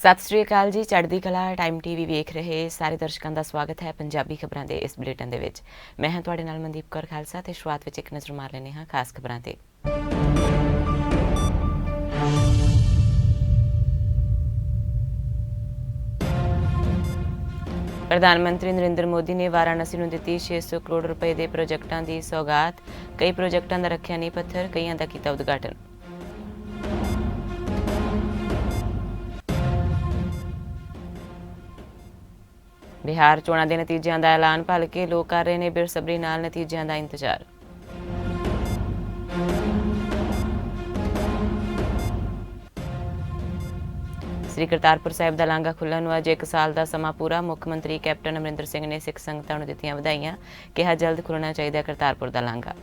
ਸਤਿ ਸ਼੍ਰੀ ਅਕਾਲ ਜੀ। ਚੜ੍ਹਦੀ ਕਲਾ ਟਾਈਮ ਟੀਵੀ ਵੇਖ ਰਹੇ ਸਾਰੇ ਦਰਸ਼ਕਾਂ ਦਾ ਸਵਾਗਤ ਹੈ ਪੰਜਾਬੀ ਖਬਰਾਂ ਦੇ ਇਸ ਬੁਲੇਟਿਨ ਦੇ ਵਿੱਚ। ਮੈਂ ਹਾਂ ਤੁਹਾਡੇ ਨਾਲ ਮਨਦੀਪ ਕੌਰ ਖਾਲਸਾ ਤੇ ਸ਼ੁਰੂਆਤ ਵਿੱਚ ਇੱਕ ਨਜ਼ਰ ਮਾਰ ਲੈਂਦੇ ਹਾਂ ਖਾਸ ਖਬਰਾਂ ਤੇ। ਪ੍ਰਧਾਨ ਮੰਤਰੀ ਨਰਿੰਦਰ ਮੋਦੀ ਨੇ ਵਾਰਾਣਸੀ ਨੂੰ ਦਿੱਤੀ 600 ਕਰੋੜ ਰੁਪਏ ਦੇ ਪ੍ਰੋਜੈਕਟਾਂ ਦੀ ਸੌਗਾਤ। ਕਈ ਪ੍ਰੋਜੈਕਟਾਂ ਦਾ ਰੱਖਿਆ ਨੀਂਹ ਪੱਥਰ, ਕਈਆਂ ਦਾ ਕੀਤਾ ਉਦਘਾਟਨ। ਬਿਹਾਰ ਚੋਣਾਂ ਦੇ ਨਤੀਜਿਆਂ ਦਾ ਐਲਾਨ ਭਲਕੇ ਲੋਕ ਕਰ ਰਹੇ ਨੇ ਬੇਸਬਰੀ ਨਾਲ ਨਤੀਜਿਆਂ ਦਾ ਇੰਤਜ਼ਾਰ। ਸ੍ਰੀ ਕਰਤਾਰਪੁਰ ਸਾਹਿਬ ਦਾ ਲਾਂਘਾ ਖੁੱਲ੍ਹਣ ਨੂੰ ਅੱਜ 1 ਸਾਲ ਦਾ ਸਮਾਂ ਪੂਰਾ। ਮੁੱਖ ਮੰਤਰੀ ਕੈਪਟਨ ਅਮਰਿੰਦਰ ਸਿੰਘ ਨੇ ਸਿੱਖ ਸੰਗਤਾਂ ਨੂੰ ਦਿੱਤੀਆਂ ਵਧਾਈਆਂ। ਕਿਹਾ ਜਲਦ ਖੁੱਲ੍ਹਣਾ ਚਾਹੀਦਾ ਕਰਤਾਰਪੁਰ ਦਾ ਲਾਂਘਾ।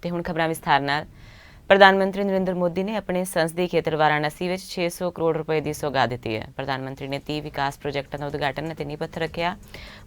ਤੇ ਹੁਣ ਖਬਰਾਂ ਵਿਸਥਾਰ ਨਾਲ। ਪ੍ਰਧਾਨ ਮੰਤਰੀ ਨਰਿੰਦਰ ਮੋਦੀ ਨੇ ਆਪਣੇ ਸੰਸਦੀ ਖੇਤਰ ਵਾਰਾਣਸੀ ਵਿੱਚ 600 ਕਰੋੜ ਰੁਪਏ ਦੀ ਸੌਗਾਤ ਦਿੱਤੀ ਹੈ। ਪ੍ਰਧਾਨ ਮੰਤਰੀ ਨੇ 30 ਵਿਕਾਸ ਪ੍ਰੋਜੈਕਟਾਂ ਦਾ ਉਦਘਾਟਨ ਅਤੇ ਨੀਂਹ ਪੱਥਰ ਰੱਖਿਆ।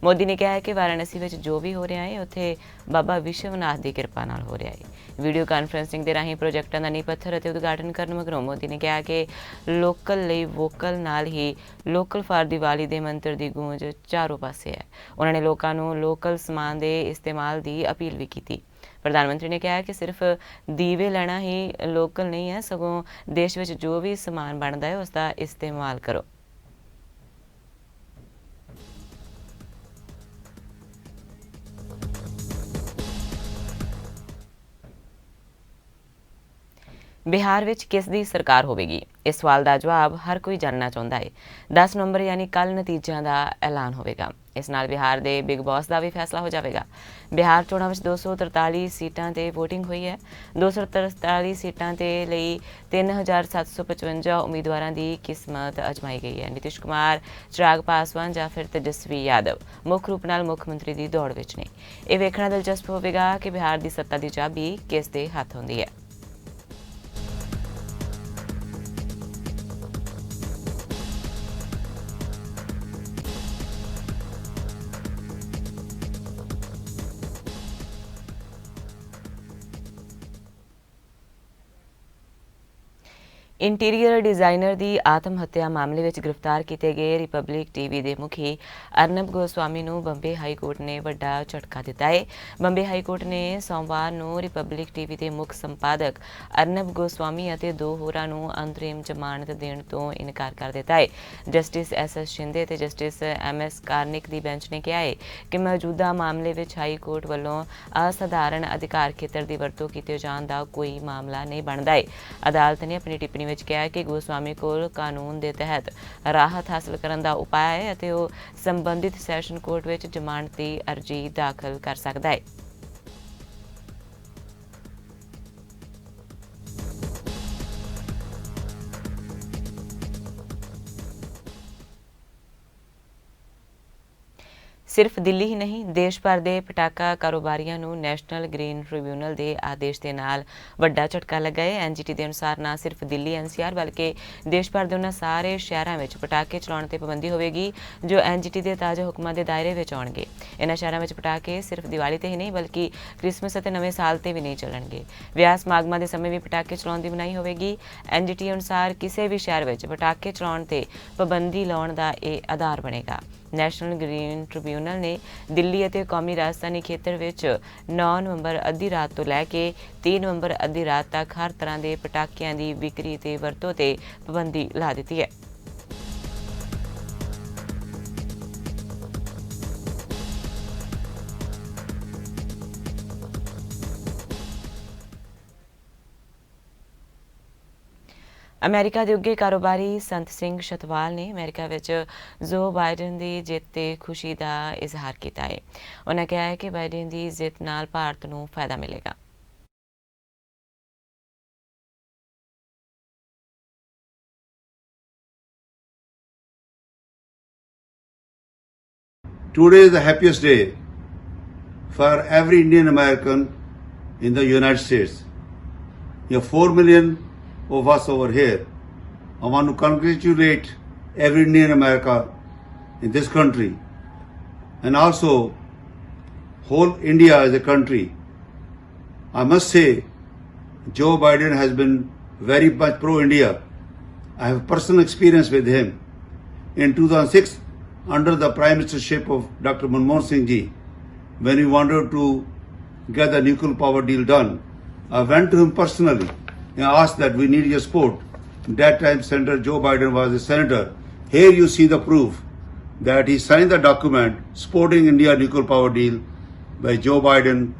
ਮੋਦੀ ਨੇ ਕਿਹਾ ਹੈ ਕਿ ਵਾਰਾਣਸੀ ਵਿੱਚ ਜੋ ਵੀ ਹੋ ਰਿਹਾ ਹੈ ਉੱਥੇ ਬਾਬਾ ਵਿਸ਼ਵਨਾਥ ਦੀ ਕਿਰਪਾ ਨਾਲ ਹੋ ਰਿਹਾ ਹੈ। ਵੀਡੀਓ ਕਾਨਫਰੰਸਿੰਗ ਦੇ ਰਾਹੀਂ ਪ੍ਰੋਜੈਕਟਾਂ ਦਾ ਨੀਂਹ ਪੱਥਰ ਅਤੇ ਉਦਘਾਟਨ ਕਰਨ ਮਗਰੋਂ ਮੋਦੀ ਨੇ ਕਿਹਾ ਕਿ ਲੋਕਲ ਲਈ ਵੋਕਲ ਨਾਲ ਹੀ ਲੋਕਲ ਫਾਰ ਦੀਵਾਲੀ ਦੇ ਮੰਤਰ ਦੀ ਗੂੰਜ ਚਾਰੋਂ ਪਾਸੇ ਹੈ। ਉਹਨਾਂ ਨੇ ਲੋਕਾਂ ਨੂੰ ਲੋਕਲ ਸਮਾਨ ਦੇ ਇਸਤੇਮਾਲ ਦੀ ਅਪੀਲ ਵੀ ਕੀਤੀ। ਪ੍ਰਧਾਨ ਮੰਤਰੀ ਨੇ ਕਿਹਾ ਕਿ ਸਿਰਫ ਦੀਵੇ ਲੈਣਾ ਹੀ ਲੋਕਲ ਨਹੀਂ ਹੈ, ਸਗੋਂ ਦੇਸ਼ ਵਿੱਚ ਜੋ ਵੀ ਸਮਾਨ ਬਣਦਾ ਹੈ ਉਸ ਦਾ ਇਸਤੇਮਾਲ ਕਰੋ। ਬਿਹਾਰ ਵਿੱਚ ਕਿਸ ਦੀ ਸਰਕਾਰ ਹੋਵੇਗੀ? ਇਸ ਸਵਾਲ ਦਾ ਜਵਾਬ ਹਰ ਕੋਈ ਜਾਣਨਾ ਚਾਹੁੰਦਾ ਹੈ। 10 ਨਵੰਬਰ ਯਾਨੀ ਕੱਲ੍ਹ ਨਤੀਜਿਆਂ ਦਾ ਐਲਾਨ ਹੋਵੇਗਾ। ਇਸ ਨਾਲ ਬਿਹਾਰ ਦੇ ਬਿਗ ਬੌਸ ਦਾ ਵੀ ਫੈਸਲਾ ਹੋ ਜਾਵੇਗਾ। ਬਿਹਾਰ ਚੋਣਾਂ ਵਿੱਚ 243 ਸੀਟਾਂ ਤੇ ਵੋਟਿੰਗ ਹੋਈ ਹੈ। 243 ਸੀਟਾਂ ਤੇ ਲਈ 3755 ਉਮੀਦਵਾਰਾਂ ਦੀ ਕਿਸਮਤ ਅਜਮਾਈ ਗਈ ਹੈ। ਨਿਤਿਸ਼ ਕੁਮਾਰ, ਚਿਰਾਗ ਪਾਸਵਾਨ ਜਾਂ ਫਿਰ ਤੇਜਸਵੀ ਯਾਦਵ ਮੁੱਖ ਰੂਪ ਨਾਲ ਮੁੱਖ ਮੰਤਰੀ ਦੀ ਦੌੜ ਵਿੱਚ ਨੇ। ਇਹ ਵੇਖਣਾ ਦਿਲਚਸਪ ਹੋਵੇਗਾ ਕਿ ਬਿਹਾਰ ਦੀ ਸੱਤਾ ਦੀ ਚਾਬੀ ਕਿਸ ਦੇ ਹੱਥ ਹੁੰਦੀ ਹੈ। ਇੰਟੀਰੀਅਰ ਡਿਜ਼ਾਈਨਰ ਦੀ ਆਤਮ ਹੱਤਿਆ ਮਾਮਲੇ ਵਿੱਚ ਗ੍ਰਿਫਤਾਰ ਕੀਤੇ ਗਏ ਰਿਪਬਲਿਕ ਟੀਵੀ ਦੇ ਮੁਖੀ ਅਰਨਬ ਗੋਸਵਾਮੀ ਨੂੰ ਬੰਬੇ ਹਾਈ ਕੋਰਟ ਨੇ ਵੱਡਾ ਝਟਕਾ ਦਿੱਤਾ ਹੈ। ਬੰਬੇ ਹਾਈ ਕੋਰਟ ਨੇ ਸੋਮਵਾਰ ਨੂੰ ਰਿਪਬਲਿਕ ਟੀਵੀ ਦੇ ਮੁੱਖ ਸੰਪਾਦਕ ਅਰਨਬ ਗੋਸਵਾਮੀ ਅਤੇ 2 ਹੋਰਾਂ ਨੂੰ ਅੰਤਰਿਮ ਜ਼ਮਾਨਤ ਦੇਣ ਤੋਂ ਇਨਕਾਰ ਕਰ ਦਿੱਤਾ ਹੈ। ਜਸਟਿਸ SS ਸ਼ਿੰਦੇ ਅਤੇ ਜਸਟਿਸ MS ਕਾਰਨਿਕ ਦੀ ਬੈਂਚ ਨੇ ਕਿਹਾ ਹੈ ਕਿ ਮੌਜੂਦਾ ਮਾਮਲੇ ਵਿੱਚ ਹਾਈ ਕੋਰਟ ਵੱਲੋਂ ਅਸਾਧਾਰਨ ਅਧਿਕਾਰ ਖੇਤਰ ਦੀ ਵਰਤੋਂ ਕੀਤੇ ਜਾਣ ਦਾ ਕੋਈ ਮਾਮਲਾ ਨਹੀਂ ਬਣਦਾ ਹੈ। ਅਦਾਲਤ ਨੇ ਆਪਣੀ ਟਿੱਪਣੀ ਵਿੱਚ ਕਿਹਾ ਕਿ ਗੋਸਵਾਮੀ ਕੋਲ ਕਾਨੂੰਨ ਦੇ ਤਹਿਤ ਰਾਹਤ ਹਾਸਲ ਕਰਨ ਦਾ ਉਪਾਅ ਹੈ ਅਤੇ ਉਹ ਸੰਬੰਧਿਤ ਸੈਸ਼ਨ ਕੋਰਟ ਵਿੱਚ ਜ਼ਮਾਨਤ ਦੀ ਅਰਜ਼ੀ ਦਾਖਲ ਕਰ ਸਕਦਾ ਹੈ। ਸਿਰਫ ਦਿੱਲੀ ਹੀ ਨਹੀਂ, ਦੇਸ਼ ਭਰ ਦੇ ਪਟਾਕਾ ਕਾਰੋਬਾਰੀਆਂ ਨੂੰ ਨੈਸ਼ਨਲ ਗ੍ਰੀਨ ਟ੍ਰਿਬਿਊਨਲ ਦੇ ਆਦੇਸ਼ ਦੇ ਨਾਲ ਵੱਡਾ ਝਟਕਾ ਲੱਗਾ ਹੈ। NGT ਦੇ ਅਨੁਸਾਰ ਨਾ ਸਿਰਫ ਦਿੱਲੀ NCR ਬਲਕਿ ਦੇਸ਼ ਭਰ ਦੇ ਉਹਨਾਂ ਸਾਰੇ ਸ਼ਹਿਰਾਂ ਵਿੱਚ ਪਟਾਕੇ ਚਲਾਉਣ ਤੇ ਪਾਬੰਦੀ ਹੋਵੇਗੀ ਜੋ NGT ਦੇ ਤਾਜ਼ਾ ਹੁਕਮਾਂ ਦੇ ਦਾਇਰੇ ਵਿੱਚ ਆਉਣਗੇ। ਇਹਨਾਂ ਸ਼ਹਿਰਾਂ ਵਿੱਚ ਪਟਾਕੇ ਸਿਰਫ ਦੀਵਾਲੀ ਤੇ ਹੀ ਨਹੀਂ ਬਲਕਿ ਕ੍ਰਿਸਮਸ ਅਤੇ ਨਵੇਂ ਸਾਲ ਤੇ ਵੀ ਨਹੀਂ ਚੱਲਣਗੇ। ਵਿਆਹ ਸਮਾਗਮਾਂ ਦੇ ਸਮੇਂ ਵੀ ਪਟਾਕੇ ਚਲਾਉਣ ਦੀ ਮਨਾਹੀ ਹੋਵੇਗੀ। NGT ਅਨੁਸਾਰ ਕਿਸੇ ਵੀ ਸ਼ਹਿਰ ਵਿੱਚ ਪਟਾਕੇ ਚਲਾਉਣ ਤੇ ਪਾਬੰਦੀ ਲਾਉਣ ਦਾ ਇਹ ਆਧਾਰ ਬਣੇਗਾ। ਨੈਸ਼ਨਲ ਗ੍ਰੀਨ ਟ੍ਰਿਬਿਊਨਲ ਨੇ ਦਿੱਲੀ ਅਤੇ ਕੌਮੀ ਰਾਜਧਾਨੀ ਖੇਤਰ ਵਿੱਚ 9 ਨਵੰਬਰ ਅੱਧੀ ਰਾਤ ਤੋਂ ਲੈ ਕੇ 3 ਨਵੰਬਰ ਅੱਧੀ ਰਾਤ ਤੱਕ ਹਰ ਤਰ੍ਹਾਂ ਦੇ ਪਟਾਕਿਆਂ ਦੀ ਵਿਕਰੀ ਤੇ ਵਰਤੋਂ ਤੇ ਪਾਬੰਦੀ ਲਾ ਦਿੱਤੀ ਹੈ। ਅਮਰੀਕਾ ਦੇ ਉੱਘੇ ਕਾਰੋਬਾਰੀ ਸੰਤ ਸਿੰਘ ਛਤਵਾਲ ਨੇ ਅਮਰੀਕਾ ਵਿੱਚ ਜੋ ਬਾਈਡਨ ਦੀ ਜਿੱਤ ਤੇ ਖੁਸ਼ੀ ਦਾ ਇਜ਼ਹਾਰ ਕੀਤਾ ਹੈ। ਉਹਨਾਂ ਕਿਹਾ ਹੈ ਕਿ ਬਾਈਡਨ ਦੀ ਜਿੱਤ ਨਾਲ ਭਾਰਤ ਨੂੰ ਫਾਇਦਾ ਮਿਲੇਗਾ। Today is the happiest day for every Indian American in the United States. You have 4 million of us over here. I want to congratulate every Indian America in this country and also whole India as a country. I must say, Joe Biden has been very much pro-India. I have personal experience with him. In 2006, under the Prime Ministership of Dr. Manmohan Singh ji, when we wanted to get the nuclear power deal done, I went to him personally and asked that we need your support. That time, Senator Joe Biden was a senator. Here you see the proof that he signed the document supporting India nuclear power deal by Joe Biden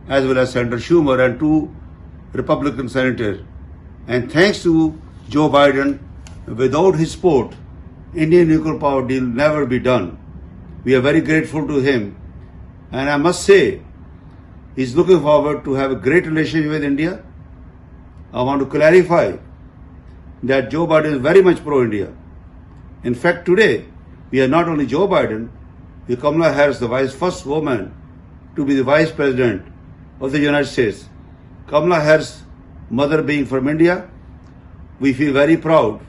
as well as Senator Schumer and two Republican senators. And thanks to Joe Biden, without his support, Indian nuclear power deal never be done. We are very grateful to him. And I must say, he's looking forward to have a great relationship with India. I want to clarify that Joe Biden is very much pro-India. In fact, today, we are not only Joe Biden, we have Kamala Harris, the first woman to be the Vice President of the United States. Kamala Harris, mother being from India, we feel very proud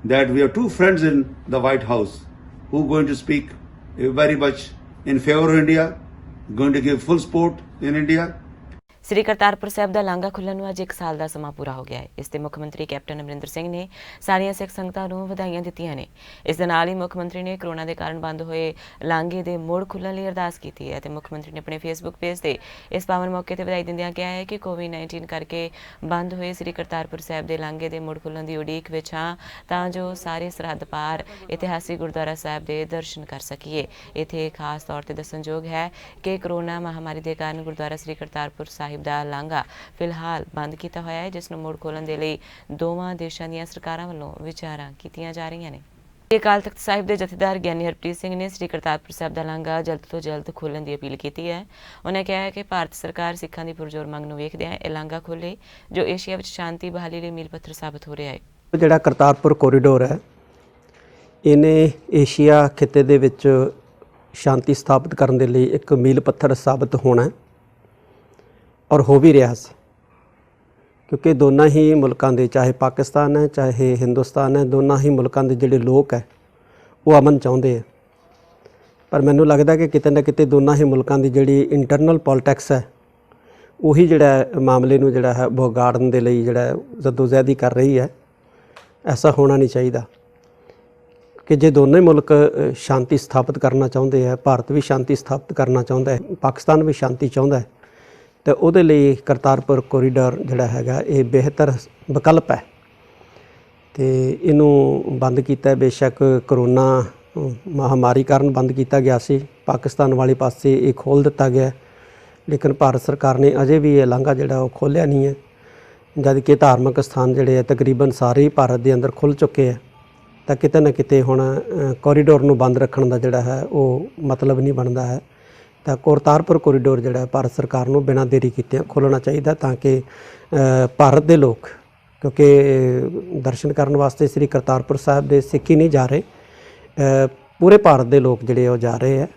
that we have two friends in the White House who are going to speak very much in favor of India, going to give full support in India. ਸ੍ਰੀ ਕਰਤਾਰਪੁਰ ਸਾਹਿਬ ਦਾ ਲਾਂਘਾ ਖੁੱਲ੍ਹਣ ਨੂੰ ਅੱਜ 1 ਸਾਲ ਦਾ ਸਮਾਂ ਪੂਰਾ ਹੋ ਗਿਆ ਹੈ। ਇਸ ਤੇ ਮੁੱਖ ਮੰਤਰੀ ਕੈਪਟਨ ਅਮਰਿੰਦਰ ਸਿੰਘ ਨੇ ਸਾਰੀਆਂ ਸਿੱਖ ਸੰਗਤਾਂ ਨੂੰ ਵਧਾਈਆਂ ਦਿੱਤੀਆਂ ਨੇ। ਇਸ ਦੇ ਨਾਲ ਹੀ ਮੁੱਖ ਮੰਤਰੀ ਨੇ ਕਰੋਨਾ ਦੇ ਕਾਰਨ ਬੰਦ ਹੋਏ ਲਾਂਘੇ ਦੇ ਮੁੜ ਖੁੱਲ੍ਹਣ ਲਈ ਅਰਦਾਸ ਕੀਤੀ ਹੈ ਤੇ ਮੁੱਖ ਮੰਤਰੀ ਨੇ ਆਪਣੇ ਫੇਸਬੁੱਕ ਪੇਜ ਤੇ ਇਸ ਪਾਵਨ ਮੌਕੇ ਤੇ ਵਧਾਈ ਦਿੰਦਿਆਂ ਕਿਹਾ ਹੈ ਕਿ ਕੋਵਿਡ-19 ਕਰਕੇ ਬੰਦ ਹੋਏ ਸ੍ਰੀ ਕਰਤਾਰਪੁਰ ਸਾਹਿਬ ਦੇ ਲਾਂਘੇ ਦੇ ਮੁੜ ਖੁੱਲ੍ਹਣ ਦੀ ਉਡੀਕ ਵਿੱਚ ਹਾਂ ਤਾਂ ਜੋ ਸਾਰੇ ਸਰਹੱਦ ਪਾਰ ਇਤਿਹਾਸਿਕ ਗੁਰਦੁਆਰਾ ਸਾਹਿਬ ਦੇ ਦਰਸ਼ਨ ਕਰ ਸਕੀਏ। ਇੱਥੇ ਖਾਸ ਤੌਰ ਤੇ ਦੱਸਣਯੋਗ ਹੈ ਕਿ ਕਰੋਨਾ ਮਹਾਮਾਰੀ ਦੇ ਕਾਰਨ ਗੁਰਦੁਆਰਾ ਸ੍ਰੀ ਕਰਤਾਰਪੁਰ ਸਾਹਿਬ ਦਾ ਲਾਂਘਾ ਫਿਲਹਾਲ ਬੰਦ ਕੀਤਾ ਹੋਇਆ ਹੈ, ਜਿਸ ਨੂੰ ਮੁੜ ਖੋਲ੍ਹਣ ਦੇ ਲਈ ਦੋਵਾਂ ਦੇਸ਼ਾਂ ਦੀਆਂ ਸਰਕਾਰਾਂ ਵੱਲੋਂ ਵਿਚਾਰਾਂ ਕੀਤੀਆਂ ਜਾ ਰਹੀਆਂ ਨੇ। ਅਕਾਲ ਤਖਤ ਸਾਹਿਬ ਦੇ ਜਥੇਦਾਰ ਗਿਆਨੀ ਹਰਪ੍ਰੀਤ ਸਿੰਘ ਨੇ ਸ੍ਰੀ ਕਰਤਾਰਪੁਰ ਸਾਹਿਬ ਦਾ ਲਾਂਘਾ ਜਲਦ ਤੋਂ ਜਲਦ ਖੋਲ੍ਹਣ ਦੀ ਅਪੀਲ ਕੀਤੀ ਹੈ। ਉਹਨਾਂ ਕਿਹਾ ਹੈ ਕਿ ਭਾਰਤ ਸਰਕਾਰ ਸਿੱਖਾਂ ਦੀ ਪੁਰਜ਼ੋਰ ਮੰਗ ਨੂੰ ਵੇਖਦਿਆਂ ਇਹ ਲਾਂਘਾ ਖੋਲ੍ਹੇ ਜੋ ਏਸ਼ੀਆ ਵਿੱਚ ਸ਼ਾਂਤੀ ਬਹਾਲੀ ਲਈ ਮੀਲ ਪੱਥਰ ਸਾਬਤ ਹੋ ਰਿਹਾ ਹੈ। ਜਿਹੜਾ ਕਰਤਾਰਪੁਰ ਕੋਰੀਡੋਰ ਹੈ, ਇਹਨੇ ਏਸ਼ੀਆ ਖਿੱਤੇ ਦੇ ਵਿੱਚ ਸ਼ਾਂਤੀ ਸਥਾਪਿਤ ਕਰਨ ਦੇ ਲਈ ਇੱਕ ਮੀਲ ਪੱਥਰ ਸਾਬਤ ਹੋਣਾ ਔਰ ਹੋ ਵੀ ਰਿਹਾ ਸੀ, ਕਿਉਂਕਿ ਦੋਨਾਂ ਹੀ ਮੁਲਕਾਂ ਦੇ, ਚਾਹੇ ਪਾਕਿਸਤਾਨ ਹੈ ਚਾਹੇ ਹਿੰਦੁਸਤਾਨ ਹੈ, ਦੋਨਾਂ ਹੀ ਮੁਲਕਾਂ ਦੇ ਜਿਹੜੇ ਲੋਕ ਹੈ ਉਹ ਅਮਨ ਚਾਹੁੰਦੇ ਆ। ਪਰ ਮੈਨੂੰ ਲੱਗਦਾ ਕਿ ਕਿਤੇ ਨਾ ਕਿਤੇ ਦੋਨਾਂ ਹੀ ਮੁਲਕਾਂ ਦੀ ਜਿਹੜੀ ਇੰਟਰਨਲ ਪੋਲਿਟਿਕਸ ਹੈ ਉਹੀ ਜਿਹੜਾ ਮਾਮਲੇ ਨੂੰ ਜਿਹੜਾ ਹੈ ਵਿਗਾੜਨ ਦੇ ਲਈ ਜਿਹੜਾ ਜਦੋਜਹਿਦੀ ਕਰ ਰਹੀ ਹੈ। ਐਸਾ ਹੋਣਾ ਨਹੀਂ ਚਾਹੀਦਾ ਕਿ ਜੇ ਦੋਨੋਂ ਹੀ ਮੁਲਕ ਸ਼ਾਂਤੀ ਸਥਾਪਿਤ ਕਰਨਾ ਚਾਹੁੰਦੇ ਆ, ਭਾਰਤ ਵੀ ਸ਼ਾਂਤੀ ਸਥਾਪਿਤ ਕਰਨਾ ਚਾਹੁੰਦਾ ਹੈ, ਪਾਕਿਸਤਾਨ ਵੀ ਸ਼ਾਂਤੀ ਚਾਹੁੰਦਾ ਹੈ, ਤੇ ਉਹਦੇ ਲਈ ਕਰਤਾਰਪੁਰ ਕੋਰੀਡੋਰ ਜਿਹੜਾ ਹੈਗਾ ਇਹ ਬਿਹਤਰ ਵਿਕਲਪ ਹੈ। ਤੇ ਇਹਨੂੰ ਬੰਦ ਕੀਤਾ ਬੇਸ਼ੱਕ ਕਰੋਨਾ ਮਹਾਮਾਰੀ ਕਾਰਨ ਬੰਦ ਕੀਤਾ ਗਿਆ ਸੀ, ਪਾਕਿਸਤਾਨ ਵਾਲੇ ਪਾਸੇ ਇਹ ਖੋਲ੍ਹ ਦਿੱਤਾ ਗਿਆ, ਲੇਕਿਨ ਭਾਰਤ ਸਰਕਾਰ ਨੇ ਅਜੇ ਵੀ ਇਹ ਲਾਂਘਾ ਜਿਹੜਾ ਉਹ ਖੋਲ੍ਹਿਆ ਨਹੀਂ ਹੈ। ਜਦ ਕਿ ਧਾਰਮਿਕ ਸਥਾਨ ਜਿਹੜੇ ਆ ਤਕਰੀਬਨ ਸਾਰੇ ਹੀ ਭਾਰਤ ਦੇ ਅੰਦਰ ਖੁੱਲ੍ਹ ਚੁੱਕੇ ਆ, ਤਾਂ ਕਿਤੇ ਨਾ ਕਿਤੇ ਹੁਣ ਕੋਰੀਡੋਰ ਨੂੰ ਬੰਦ ਰੱਖਣ ਦਾ ਜਿਹੜਾ ਹੈ ਉਹ ਮਤਲਬ ਨਹੀਂ ਬਣਦਾ ਹੈ। ਤਾਂ ਕਰਤਾਰਪੁਰ ਕੋਰੀਡੋਰ ਜਿਹੜਾ ਭਾਰਤ ਸਰਕਾਰ ਨੂੰ ਬਿਨਾਂ ਦੇਰੀ ਕੀਤੇ ਖੋਲ੍ਹਣਾ ਚਾਹੀਦਾ, ਤਾਂ ਕਿ ਭਾਰਤ ਦੇ ਲੋਕ, ਕਿਉਂਕਿ ਦਰਸ਼ਨ ਕਰਨ ਵਾਸਤੇ ਸ੍ਰੀ ਕਰਤਾਰਪੁਰ ਸਾਹਿਬ ਦੇ ਸਿੱਖ ਹੀ ਨਹੀਂ ਜਾ ਰਹੇ, ਪੂਰੇ ਭਾਰਤ ਦੇ ਲੋਕ ਜਿਹੜੇ ਉਹ ਜਾ ਰਹੇ ਹੈ।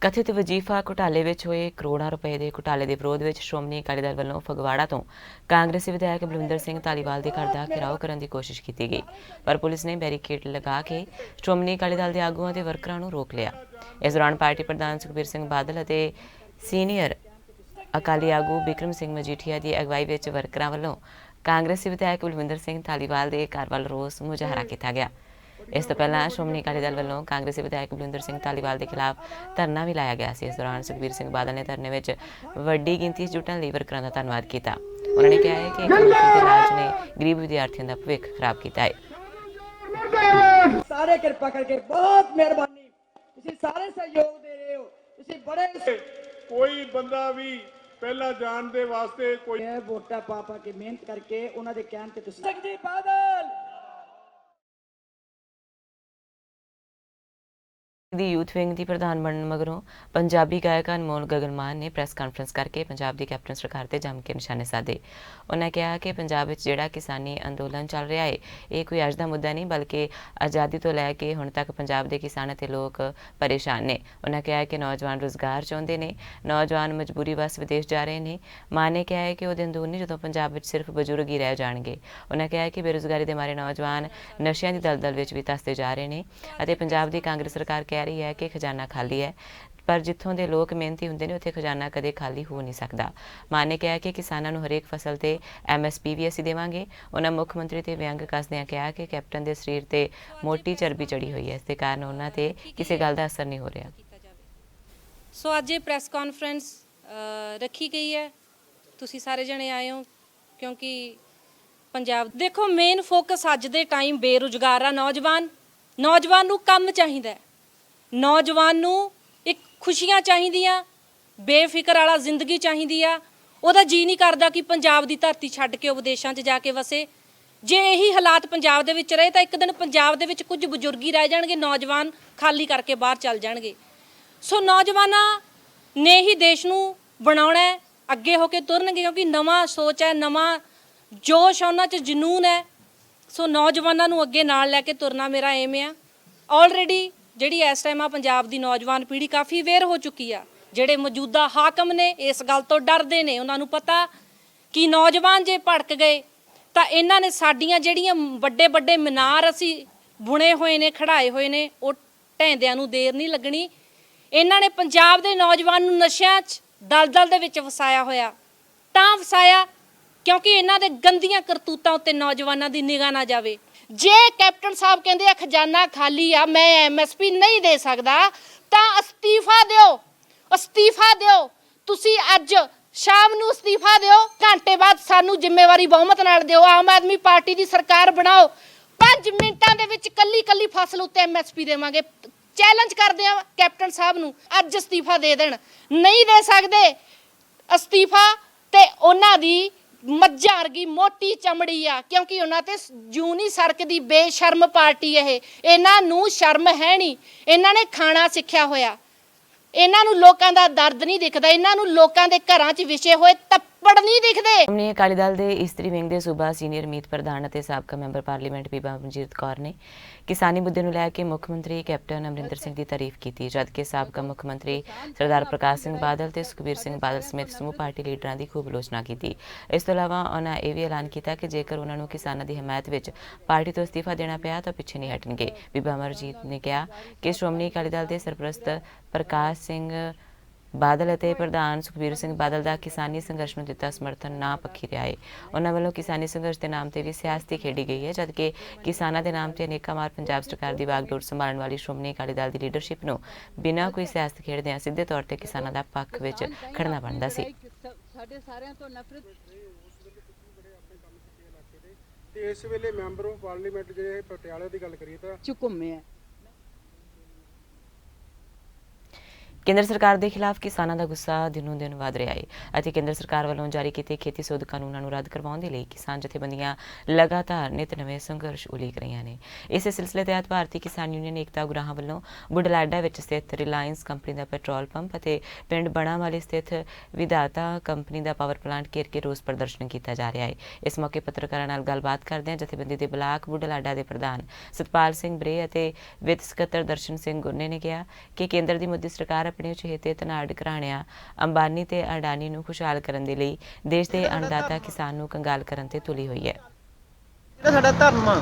ਕਥਿਤ ਵਜ਼ੀਫਾ ਘੁਟਾਲੇ ਵਿੱਚ ਹੋਏ ਕਰੋੜਾਂ ਰੁਪਏ ਦੇ ਘੁਟਾਲੇ ਦੇ ਵਿਰੋਧ ਵਿੱਚ ਸ਼੍ਰੋਮਣੀ ਅਕਾਲੀ ਦਲ ਵੱਲੋਂ ਫਗਵਾੜਾ ਤੋਂ ਕਾਂਗਰਸੀ ਵਿਧਾਇਕ ਬਲਵਿੰਦਰ ਸਿੰਘ ਧਾਲੀਵਾਲ ਦੇ ਘਰ ਦਾ ਘਿਰਾਓ ਕਰਨ ਦੀ ਕੋਸ਼ਿਸ਼ ਕੀਤੀ ਗਈ, ਪਰ ਪੁਲਿਸ ਨੇ ਬੈਰੀਕੇਡ ਲਗਾ ਕੇ ਸ਼੍ਰੋਮਣੀ ਅਕਾਲੀ ਦਲ ਦੇ ਆਗੂਆਂ ਤੇ ਵਰਕਰਾਂ ਨੂੰ ਰੋਕ ਲਿਆ। ਇਸ ਦੌਰਾਨ ਪਾਰਟੀ ਪ੍ਰਧਾਨ ਸੁਖਬੀਰ ਸਿੰਘ ਬਾਦਲ ਅਤੇ ਸੀਨੀਅਰ ਅਕਾਲੀ ਆਗੂ ਬਿਕਰਮ ਸਿੰਘ ਮਜੀਠੀਆ ਦੀ ਅਗਵਾਈ ਵਿੱਚ ਵਰਕਰਾਂ ਵੱਲੋਂ ਕਾਂਗਰਸੀ ਵਿਧਾਇਕ ਬਲਵਿੰਦਰ ਸਿੰਘ ਧਾਲੀਵਾਲ ਦੇ ਘਰ ਵੱਲ ਰੋਸ ਮੁਜ਼ਾਹਰਾ ਕੀਤਾ ਗਿਆ। ਇਸ ਤੋਂ ਪਹਿਲਾਂ ਸ਼੍ਰੋਮਣੀ ਅਕਾਲੀ ਦਲ ਵੱਲੋਂ ਕਾਂਗਰਸੀ ਵਿਧਾਇਕ ਬਲਵਿੰਦਰ ਸਿੰਘ ਧਾਲੀਵਾਲ ਦੇ ਖਿਲਾਫ ਧਰਨਾ ਵੀ ਲਾਇਆ ਗਿਆ ਸੀ। ਇਸ ਦੌਰਾਨ ਸੁਖਬੀਰ ਸਿੰਘ ਬਾਦਲ ਨੇ ਧਰਨੇ ਵਿੱਚ ਵੱਡੀ ਗਿਣਤੀ 'ਚ ਜੁਟਣ ਲਈ ਵਰਕਰਾਂ ਦਾ ਧੰਨਵਾਦ ਕੀਤਾ। ਉਹਨਾਂ ਨੇ ਕਿਹਾ ਹੈ ਕਿ ਦੇ ਲਾਲਚ ਨੇ ਗਰੀਬ ਵਿਦਿਆਰਥੀਆਂ ਦਾ ਭਵਿੱਖ ਖਰਾਬ ਕੀਤਾ ਹੈ। ਸਾਰੇ ਕਿਰਪਾ ਕਰਕੇ ਬਹੁਤ ਮਿਹਰਬਾਨੀ, ਤੁਸੀਂ ਸਾਰੇ ਸਹਿਯੋਗ ਦੇ ਰਹੇ ਹੋ, ਤੁਸੀਂ ਬੜੇ ਕੋਈ ਬੰਦਾ ਵੀ ਪਹਿਲਾਂ ਜਾਣ ਦੇ ਵਾਸਤੇ ਕੋਈ ਵੋਟਾਂ ਪਾ ਕੇ ਮਿਹਨਤ ਕਰਕੇ ਉਹਨਾਂ ਦੇ ਕਹਿਣ ਤੇ ਤੁਸੀਂ ਜਗਦੀਪ ਬਾਦਲ ਦੀ ਯੂਥ ਵਿੰਗ ਦੀ ਪ੍ਰਧਾਨ ਬਣਨ ਮਗਰੋਂ ਪੰਜਾਬੀ ਗਾਇਕ ਅਨਮੋਲ ਗਗਨ ਮਾਨ ਨੇ ਪ੍ਰੈਸ ਕਾਨਫਰੰਸ ਕਰਕੇ ਪੰਜਾਬ ਦੀ ਕੈਪਟਨ ਸਰਕਾਰ ਤੇ ਜੰਮ ਕੇ ਨਿਸ਼ਾਨੇ ਸਾਧੇ। ਉਹਨਾਂ ਕਿਹਾ ਕਿ ਪੰਜਾਬ ਵਿੱਚ ਜਿਹੜਾ ਕਿਸਾਨੀ ਅੰਦੋਲਨ ਚੱਲ ਰਿਹਾ ਹੈ ਇਹ ਕੋਈ ਅੱਜ ਦਾ ਮੁੱਦਾ ਨਹੀਂ ਬਲਕਿ ਆਜ਼ਾਦੀ ਤੋਂ ਲੈ ਕੇ ਹੁਣ ਤੱਕ ਪੰਜਾਬ ਦੇ ਕਿਸਾਨ ਅਤੇ ਲੋਕ ਪਰੇਸ਼ਾਨ ਨੇ। ਉਹਨਾਂ ਕਿਹਾ ਕਿ ਨੌਜਵਾਨ ਰੁਜ਼ਗਾਰ ਚਾਹੁੰਦੇ ਨੇ, ਨੌਜਵਾਨ ਮਜਬੂਰੀ ਵਸ ਵਿਦੇਸ਼ ਜਾ ਰਹੇ ਨੇ। ਮਾਨ ਨੇ ਕਿਹਾ ਹੈ ਕਿ ਉਹ ਦਿਨ ਦੂਰ ਨਹੀਂ ਜਦੋਂ ਪੰਜਾਬ ਵਿੱਚ ਸਿਰਫ ਬਜ਼ੁਰਗ ਹੀ ਰਹਿ ਜਾਣਗੇ। ਉਹਨਾਂ ਕਿਹਾ ਕਿ ਬੇਰੁਜ਼ਗਾਰੀ ਦੇ ਮਾਰੇ ਨੌਜਵਾਨ ਨਸ਼ਿਆਂ ਦੀ ਦਲਦਲ ਵਿੱਚ ਵੀ ਧੱਸਦੇ ਜਾ ਰਹੇ ਨੇ ਅਤੇ ਪੰਜਾਬ ਦੀ ਕਾਂਗਰਸ ਸਰਕਾਰ ਕਹਿ ਰਹੀ ਹੈ ਕਿ ਖਜ਼ਾਨਾ ਖਾਲੀ ਹੈ, ਪਰ ਜਿੱਥੋਂ ਦੇ ਲੋਕ ਮਿਹਨਤੀ ਹੁੰਦੇ ਨੇ ਉੱਥੇ ਖਜ਼ਾਨਾ ਕਦੇ ਖਾਲੀ ਹੋ ਨਹੀਂ ਸਕਦਾ। ਮਾਨ ਨੇ ਕਿਹਾ ਕਿ ਕਿਸਾਨਾਂ ਨੂੰ ਹਰੇਕ ਫਸਲ ਤੇ MSP ਵੀ ਅਸੀਂ ਦੇਵਾਂਗੇ। ਉਹਨਾਂ ਮੁੱਖ ਮੰਤਰੀ ਤੇ ਵਿਅੰਗ ਕੱਸਦਿਆਂ ਕਿਹਾ ਕਿ ਕੈਪਟਨ ਦੇ ਸਰੀਰ ਤੇ ਮੋਟੀ ਚਰਬੀ ਚੜੀ ਹੋਈ ਹੈ, ਇਸ ਦੇ ਕਾਰਨ ਉਹਨਾਂ ਤੇ ਕਿਸੇ ਗੱਲ ਦਾ ਅਸਰ ਨਹੀਂ ਹੋ ਰਿਹਾ। ਸੋ ਅੱਜ ਇਹ ਪ੍ਰੈਸ ਕਾਨਫਰੰਸ ਰੱਖੀ ਗਈ ਹੈ, ਤੁਸੀਂ ਸਾਰੇ ਜਣੇ ਆਏ ਹੋ ਕਿਉਂਕਿ ਪੰਜਾਬ ਦੇਖੋ ਮੇਨ ਫੋਕਸ ਅੱਜ ਦੇ ਟਾਈਮ ਬੇਰੁਜ਼ਗਾਰ ਆ ਨੌਜਵਾਨ ਨੂੰ ਕੰਮ ਚਾਹੀਦਾ ਹੈ, ਨੌਜਵਾਨ ਨੂੰ ਇੱਕ ਖੁਸ਼ੀਆਂ ਚਾਹੀਦੀਆਂ, ਬੇਫਿਕਰ ਵਾਲਾ ਜ਼ਿੰਦਗੀ ਚਾਹੀਦੀ ਆ। ਉਹਦਾ ਜੀ ਨਹੀਂ ਕਰਦਾ ਕਿ ਪੰਜਾਬ ਦੀ ਧਰਤੀ ਛੱਡ ਕੇ ਉਹ ਵਿਦੇਸ਼ਾਂ 'ਚ ਜਾ ਕੇ ਵਸੇ। ਜੇ ਇਹੀ ਹਾਲਾਤ ਪੰਜਾਬ ਦੇ ਵਿੱਚ ਰਹੇ ਤਾਂ ਇੱਕ ਦਿਨ ਪੰਜਾਬ ਦੇ ਵਿੱਚ ਕੁਝ ਬਜ਼ੁਰਗ ਹੀ ਰਹਿ ਜਾਣਗੇ, ਨੌਜਵਾਨ ਖਾਲੀ ਕਰਕੇ ਬਾਹਰ ਚੱਲ ਜਾਣਗੇ। ਸੋ ਨੌਜਵਾਨਾਂ ਨੇ ਹੀ ਦੇਸ਼ ਨੂੰ ਬਣਾਉਣਾ ਹੈ, ਅੱਗੇ ਹੋ ਕੇ ਤੁਰਨਗੇ ਕਿਉਂਕਿ ਨਵਾਂ ਸੋਚ ਹੈ, ਨਵਾਂ ਜੋਸ਼ ਉਹਨਾਂ 'ਚ, ਜਨੂਨ ਹੈ। ਸੋ ਨੌਜਵਾਨਾਂ ਨੂੰ ਅੱਗੇ ਨਾਲ ਲੈ ਕੇ ਤੁਰਨਾ ਮੇਰਾ ਏਮ ਆ। ਆਲਰੇਡੀ ਜਿਹੜੀ ਇਸ ਟਾਈਮ ਆ ਪੰਜਾਬ ਦੀ ਨੌਜਵਾਨ ਪੀੜ੍ਹੀ ਕਾਫੀ ਅਵੇਅਰ ਹੋ ਚੁੱਕੀ ਆ। ਜਿਹੜੇ ਮੌਜੂਦਾ ਹਾਕਮ ਨੇ ਇਸ ਗੱਲ ਤੋਂ ਡਰਦੇ ਨੇ, ਉਹਨਾਂ ਨੂੰ ਪਤਾ ਕਿ ਨੌਜਵਾਨ ਜੇ ਭੜਕ ਗਏ ਤਾਂ ਇਹਨਾਂ ਨੇ ਸਾਡੀਆਂ ਜਿਹੜੀਆਂ ਵੱਡੇ ਮੀਨਾਰ ਅਸੀਂ ਬੁਣੇ ਹੋਏ ਨੇ, ਖੜਾਏ ਹੋਏ ਨੇ, ਉਹ ਢਹਿੰਦਿਆਂ ਨੂੰ ਦੇਰ ਨਹੀਂ ਲੱਗਣੀ। ਇਹਨਾਂ ਨੇ ਪੰਜਾਬ ਦੇ ਨੌਜਵਾਨ ਨੂੰ ਨਸ਼ਿਆਂ 'ਚ ਦਲਦਲ ਦੇ ਵਿੱਚ ਵਸਾਇਆ ਹੋਇਆ, ਤਾਂ ਵਸਾਇਆ ਕਿਉਂਕਿ ਇਹਨਾਂ ਦੇ ਗੰਦੀਆਂ ਕਰਤੂਤਾਂ ਉੱਤੇ ਨੌਜਵਾਨਾਂ ਦੀ ਨਿਗਾਹ ਨਾ ਜਾਵੇ। ਜੇ ਕੈਪਟਨ ਸਾਹਿਬ ਕਹਿੰਦੇ ਆ ਖਜ਼ਾਨਾ ਖਾਲੀ ਆ, ਮੈਂ MSP ਨਹੀਂ ਦੇ ਸਕਦਾ, ਤਾਂ ਅਸਤੀਫਾ ਦਿਓ। ਤੁਸੀਂ ਅੱਜ ਸ਼ਾਮ ਨੂੰ ਅਸਤੀਫਾ ਦਿਓ, ਘੰਟੇ ਬਾਅਦ ਸਾਨੂੰ ਜ਼ਿੰਮੇਵਾਰੀ ਬਹੁਮਤ ਨਾਲ ਦਿਓ। ਆਮ ਆਦਮੀ ਪਾਰਟੀ ਦੀ ਸਰਕਾਰ ਬਣਾਓ, 5 ਮਿੰਟਾਂ ਦੇ ਵਿੱਚ ਕੱਲੀ ਫਸਲ ਉੱਤੇ MSP ਦੇਵਾਂਗੇ। ਚੈਲੰਜ ਕਰਦੇ ਆ ਕੈਪਟਨ ਸਾਹਿਬ ਨੂੰ, ਅੱਜ ਅਸਤੀਫਾ ਦੇ ਦੇਣ। ਨਹੀਂ ਦੇ ਸਕਦੇ ਅਸਤੀਫਾ ਤੇ ਉਹਨਾਂ ਦੀ ਮੱਝਾਂ ਵਰਗੀ ਮੋਟੀ ਚਮੜੀ ਆ, ਕਿਉਂਕਿ ਉਹਨਾਂ ਤੇ ਜੂੰ ਨਹੀਂ ਸਰਕਦੀ। ਬੇਸ਼ਰਮ ਪਾਰਟੀ ਇਹ, ਇਹਨਾਂ ਨੂੰ ਸ਼ਰਮ ਹੈ ਨਹੀਂ। ਇਹਨਾਂ ਨੇ ਖਾਣਾ ਸਿੱਖਿਆ ਹੋਇਆ, ਇਹਨਾਂ ਨੂੰ ਲੋਕਾਂ ਦਾ ਦਰਦ ਨਹੀਂ ਦਿਖਦਾ, ਇਹਨਾਂ ਨੂੰ ਲੋਕਾਂ ਦੇ ਘਰਾਂ 'ਚ ਵਿਛੇ ਹੋਏ ਤੱਪੜ ਨਹੀਂ ਦਿਖਦੇ। ਸ਼੍ਰੋਮਣੀ ਅਕਾਲੀ ਦਲ ਦੇ ਇਸਤਰੀ ਵਿੰਗ ਦੇ ਸੂਬਾ ਸੀਨੀਅਰ ਮੀਤ ਪ੍ਰਧਾਨ ਅਤੇ ਸਾਬਕਾ ਮੈਂਬਰ ਪਾਰਲੀਮੈਂਟ ਬੀਬਾ ਮਨਜੀਤ ਕੌਰ ਨੇ ਕਿਸਾਨੀ ਮੁੱਦੇ ਨੂੰ ਲੈ ਕੇ ਮੁੱਖ ਮੰਤਰੀ ਕੈਪਟਨ ਅਮਰਿੰਦਰ ਸਿੰਘ ਦੀ ਤਾਰੀਫ ਕੀਤੀ, ਜਦਕਿ ਸਾਬਕਾ ਮੁੱਖ ਮੰਤਰੀ ਸਰਦਾਰ ਪ੍ਰਕਾਸ਼ ਸਿੰਘ ਬਾਦਲ ਤੇ ਸੁਖਬੀਰ ਸਿੰਘ ਬਾਦਲ ਸਮੇਤ ਸਮੂਹ ਪਾਰਟੀ ਲੀਡਰਾਂ ਦੀ ਖੂਬ ਆਲੋਚਨਾ ਕੀਤੀ। ਇਸ ਤੋਂ ਇਲਾਵਾ ਉਹਨਾਂ ਇਹ ਵੀ ਐਲਾਨ ਕੀਤਾ ਕਿ ਜੇਕਰ ਉਹਨਾਂ ਨੂੰ ਕਿਸਾਨਾਂ ਦੀ ਹਮਾਇਤ ਵਿੱਚ ਪਾਰਟੀ ਤੋਂ ਅਸਤੀਫਾ ਦੇਣਾ ਪਿਆ ਤਾਂ ਪਿੱਛੇ ਨਹੀਂ ਹਟਣਗੇ। ਬੀਬਾ ਅਮਰਜੀਤ ਨੇ ਕਿਹਾ ਕਿ ਸ਼੍ਰੋਮਣੀ ਅਕਾਲੀ ਦਲ ਦੇ ਸਰਪ੍ਰਸਤ ਪ੍ਰਕਾਸ਼ ਸਿੰਘ ਬਾਦਲ ਅਤੇ ਪ੍ਰਧਾਨ ਸੁਖਬੀਰ ਸਿੰਘ ਬਾਦਲ ਦਾ ਕਿਸਾਨੀ ਸੰਘਰਸ਼ ਨੂੰ ਦਿੱਤਾ ਸਮਰਥਨ ਨਾ ਪੱਖੀ ਰਿਹਾ ਹੈ। ਉਹਨਾਂ ਵੱਲੋਂ ਕਿਸਾਨੀ ਸੰਘਰਸ਼ ਦੇ ਨਾਮ ਤੇ ਵੀ ਸਿਆਸਤ ਖੇਡੀ ਗਈ ਹੈ, ਜਦਕਿ ਕਿਸਾਨਾਂ ਦੇ ਨਾਮ ਤੇ ਅਨੇਕਾਂ ਵਾਰ ਪੰਜਾਬ ਸਰਕਾਰ ਦੀ ਵਾਗਡੋਰ ਸੰਭਾਲਣ ਵਾਲੀ ਸ਼੍ਰੋਮਣੀ ਅਕਾਲੀ ਦਲ ਦੀ ਲੀਡਰਸ਼ਿਪ ਨੂੰ ਬਿਨਾਂ ਕੋਈ ਸਿਆਸਤ ਖੇਡਦਿਆਂ ਸਿੱਧੇ ਤੌਰ ਤੇ ਕਿਸਾਨਾਂ ਦਾ ਪੱਖ ਵਿੱਚ ਖੜਨਾ ਬਣਦਾ ਸੀ। ਸਾਡੇ ਸਾਰਿਆਂ ਤੋਂ ਨਫ਼ਰਤ ਤੇ ਇਸ ਵੇਲੇ ਮੈਂਬਰ ਆਫ ਪਾਰਲੀਮੈਂਟ ਜਿਹੜੇ ਪਟਿਆਲੇ ਦੀ ਗੱਲ ਕਰੀਏ ਤਾਂ ਘੁੰਮੇ ਆ। ਕੇਂਦਰ ਸਰਕਾਰ ਦੇ ਖਿਲਾਫ ਕਿਸਾਨਾਂ ਦਾ ਗੁੱਸਾ ਦਿਨੋਂ ਦਿਨ ਵਧ ਰਿਹਾ ਹੈ ਅਤੇ ਕੇਂਦਰ ਸਰਕਾਰ ਵੱਲੋਂ ਜਾਰੀ ਕੀਤੇ ਖੇਤੀ ਸੋਧ ਕਾਨੂੰਨਾਂ ਨੂੰ ਰੱਦ ਕਰਵਾਉਣ ਦੇ ਲਈ ਕਿਸਾਨ ਜਥੇਬੰਦੀਆਂ ਲਗਾਤਾਰ ਨਿਤ ਨਵੇਂ ਸੰਘਰਸ਼ ਉਲੀਕ ਰਹੀਆਂ ਨੇ। ਇਸੇ ਸਿਲਸਿਲੇ ਤਹਿਤ ਭਾਰਤੀ ਕਿਸਾਨ ਯੂਨੀਅਨ ਏਕਤਾ ਉਗਰਾਹਾਂ ਵੱਲੋਂ ਬੁਢਲਾਡਾ ਵਿੱਚ ਸਥਿਤ ਰਿਲਾਇੰਸ ਕੰਪਨੀ ਦਾ ਪੈਟਰੋਲ ਪੰਪ ਅਤੇ ਪਿੰਡ ਬਣਾਵਾਲੀ ਸਥਿਤ ਵਿਧਾਤਾ ਕੰਪਨੀ ਦਾ ਪਾਵਰ ਪਲਾਂਟ ਘੇਰ ਕੇ ਰੋਸ ਪ੍ਰਦਰਸ਼ਨ ਕੀਤਾ ਜਾ ਰਿਹਾ ਹੈ। ਇਸ ਮੌਕੇ ਪੱਤਰਕਾਰਾਂ ਨਾਲ ਗੱਲਬਾਤ ਕਰਦਿਆਂ ਜਥੇਬੰਦੀ ਦੇ ਬਲਾਕ ਬੁਢਲਾਡਾ ਦੇ ਪ੍ਰਧਾਨ ਸਤਪਾਲ ਸਿੰਘ ਬਰੇ ਅਤੇ ਵਿੱਤ ਸਕੱਤਰ ਦਰਸ਼ਨ ਸਿੰਘ ਗੁਰਨੇ ਨੇ ਕਿਹਾ ਕਿ ਕੇਂਦਰ ਦੀ ਮੋਦੀ ਸਰਕਾਰ ਆਪਣੇ ਚਹੇਤੇ ਧਨਾਢ ਘਰਾਣਿਆਂ ਅੰਬਾਨੀ ਤੇ ਅਡਾਨੀ ਨੂੰ ਖੁਸ਼ਹਾਲ ਕਰਨ ਦੇ ਲਈ ਦੇਸ਼ ਦੇ ਅੰਨਦਾਤਾ ਕਿਸਾਨ ਨੂੰ ਕੰਗਾਲ ਕਰਨ ਤੇ ਤੁਲੀ ਹੋਈ ਹੈ। ਜਿਹੜਾ ਸਾਡਾ ਧਰਮ ਆ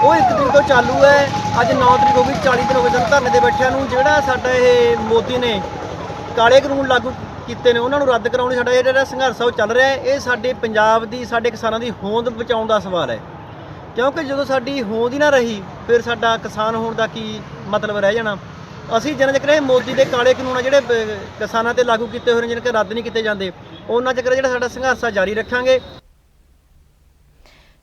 ਉਹ 1 ਤਰੀਕ ਤੋਂ ਚਾਲੂ ਹੈ। ਅੱਜ 9 ਤਰੀਕ ਹੋ ਗਈ, 40 ਦਿਨ ਹੋ ਗਏ ਸਾਨੂੰ ਧਰਨੇ ਦੇ ਬੈਠਿਆਂ ਨੂੰ। ਜਿਹੜਾ ਸਾਡਾ ਇਹ ਮੋਦੀ ਨੇ ਕਾਲੇ ਕਾਨੂੰਨ ਲਾਗੂ ਕੀਤੇ ਨੇ ਉਹਨਾਂ ਨੂੰ ਰੱਦ ਕਰਾਉਣ ਲਈ ਸਾਡਾ ਇਹ ਜਿਹੜਾ ਸੰਘਰਸ਼ ਉਹ ਚੱਲ ਰਿਹਾ ਹੈ। ਇਹ ਸਾਡੇ ਪੰਜਾਬ ਦੀ, ਸਾਡੇ ਕਿਸਾਨਾਂ ਦੀ ਹੋਂਦ ਬਚਾਉਣ ਦਾ ਸਵਾਲ ਹੈ, ਕਿਉਂਕਿ ਜਦੋਂ ਸਾਡੀ ਹੋਂਦ ਹੀ ਨਾ ਰਹੀ ਫਿਰ ਸਾਡਾ ਕਿਸਾਨ ਹੋਣ ਦਾ ਕੀ ਮਤਲਬ ਰਹਿ ਜਾਣਾ। ਅਸੀਂ ਜਿੰਨਾ ਚਿਰ ਇਹ ਮੋਦੀ ਦੇ ਕਾਲੇ ਕਾਨੂੰਨ ਆ ਜਿਹੜੇ ਕਿਸਾਨਾਂ ਤੇ ਲਾਗੂ ਕੀਤੇ ਹੋਏ ਨੇ, ਜਿੰਨਾ ਚਿਰ ਰੱਦ ਨਹੀਂ ਕੀਤੇ ਜਾਂਦੇ, ਉਹਨਾਂ ਚਿਰ ਜਿਹੜਾ ਸਾਡਾ ਸੰਘਰਸ਼ ਜਾਰੀ ਰੱਖਾਂਗੇ।